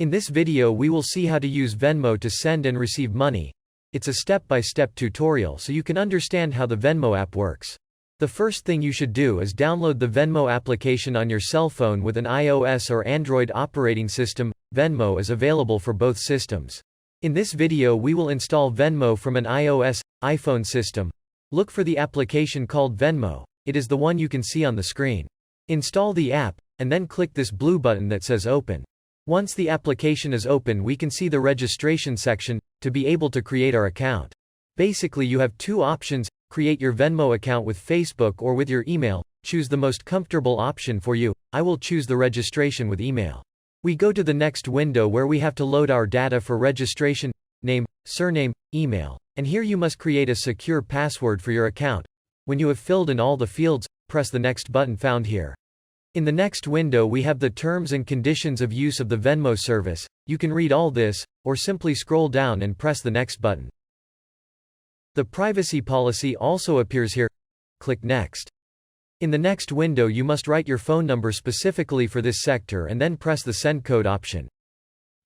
In this video we will see how to use Venmo to send and receive money. It's a step-by-step tutorial so you can understand how the Venmo app works. The first thing you should do is download the Venmo application on your cell phone with an iOS or Android operating system. Venmo is available for both systems. In this video we will install Venmo from an iOS, iPhone system. Look for the application called Venmo. It is the one you can see on the screen. Install the app, and then click this blue button that says Open. Once the application is open we can see the registration section, to be able to create our account. Basically you have two options, create your Venmo account with Facebook or with your email, choose the most comfortable option for you. I will choose the registration with email. We go to the next window where we have to load our data for registration, name, surname, email, and here you must create a secure password for your account. When you have filled in all the fields, press the next button found here. In the next window we have the terms and conditions of use of the Venmo service. You can read all this, or simply scroll down and press the next button. The privacy policy also appears here. Click Next. In the next window you must write your phone number specifically for this sector and then press the Send Code option.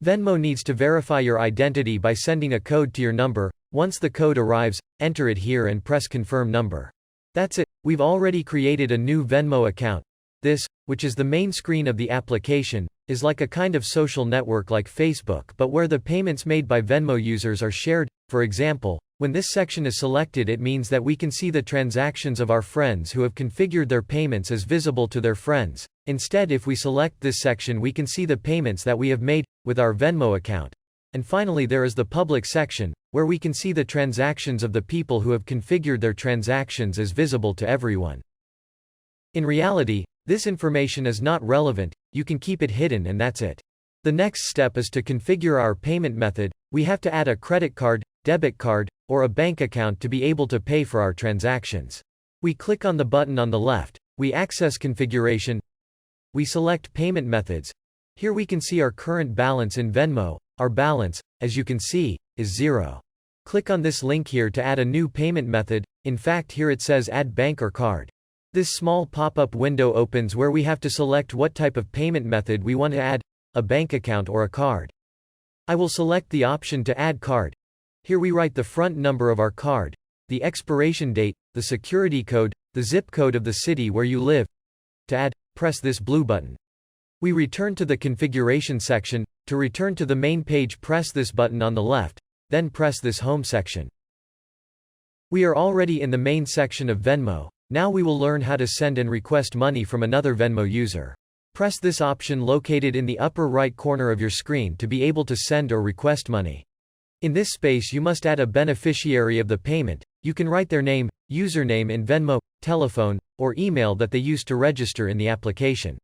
Venmo needs to verify your identity by sending a code to your number. Once the code arrives, enter it here and press Confirm Number. That's it, we've already created a new Venmo account. This, which is the main screen of the application, is like a kind of social network like Facebook but where the payments made by Venmo users are shared. For example, when this section is selected it means that we can see the transactions of our friends who have configured their payments as visible to their friends. Instead, if we select this section we can see the payments that we have made, with our Venmo account. And finally there is the public section, where we can see the transactions of the people who have configured their transactions as visible to everyone. In reality, this information is not relevant, you can keep it hidden and that's it. The next step is to configure our payment method. We have to add a credit card, debit card, or a bank account to be able to pay for our transactions. We click on the button on the left, we access configuration. We select payment methods. Here we can see our current balance in Venmo. Our balance, as you can see, is 0. Click on this link here to add a new payment method. In fact here it says add bank or card. This small pop-up window opens where we have to select what type of payment method we want to add, a bank account or a card. I will select the option to add card. Here we write the front number of our card, the expiration date, the security code, the zip code of the city where you live. To add, press this blue button. We return to the configuration section. To return to the main page press this button on the left, then press this home section. We are already in the main section of Venmo. Now we will learn how to send and request money from another Venmo user. Press this option located in the upper right corner of your screen to be able to send or request money. In this space you must add a beneficiary of the payment. You can write their name, username in Venmo, telephone, or email that they used to register in the application.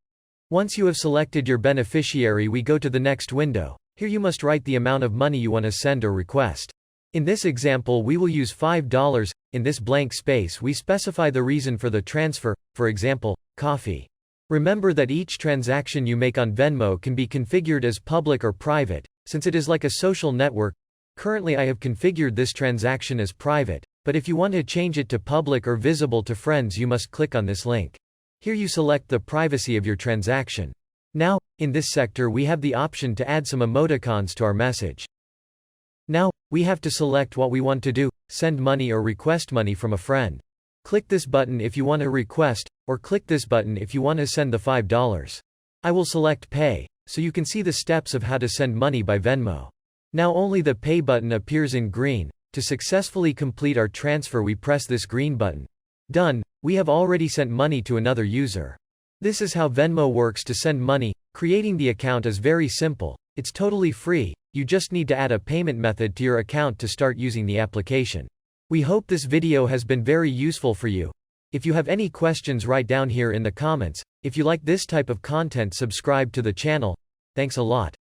Once you have selected your beneficiary we go to the next window. Here you must write the amount of money you want to send or request. In this example we will use $5. In this blank space we specify the reason for the transfer, for example, coffee. Remember that each transaction you make on Venmo can be configured as public or private, since it is like a social network. Currently I have configured this transaction as private, but if you want to change it to public or visible to friends you must click on this link. Here you select the privacy of your transaction. Now, in this sector we have the option to add some emoticons to our message. Now, we have to select what we want to do, send money or request money from a friend. Click this button if you want to request, or click this button if you want to send the $5. I will select Pay, so you can see the steps of how to send money by Venmo. Now only the Pay button appears in green. To successfully complete our transfer we press this green button. Done, we have already sent money to another user. This is how Venmo works to send money. Creating the account is very simple. It's totally free. You just need to add a payment method to your account to start using the application. We hope this video has been very useful for you. If you have any questions write down here in the comments. If you like this type of content subscribe to the channel. Thanks a lot.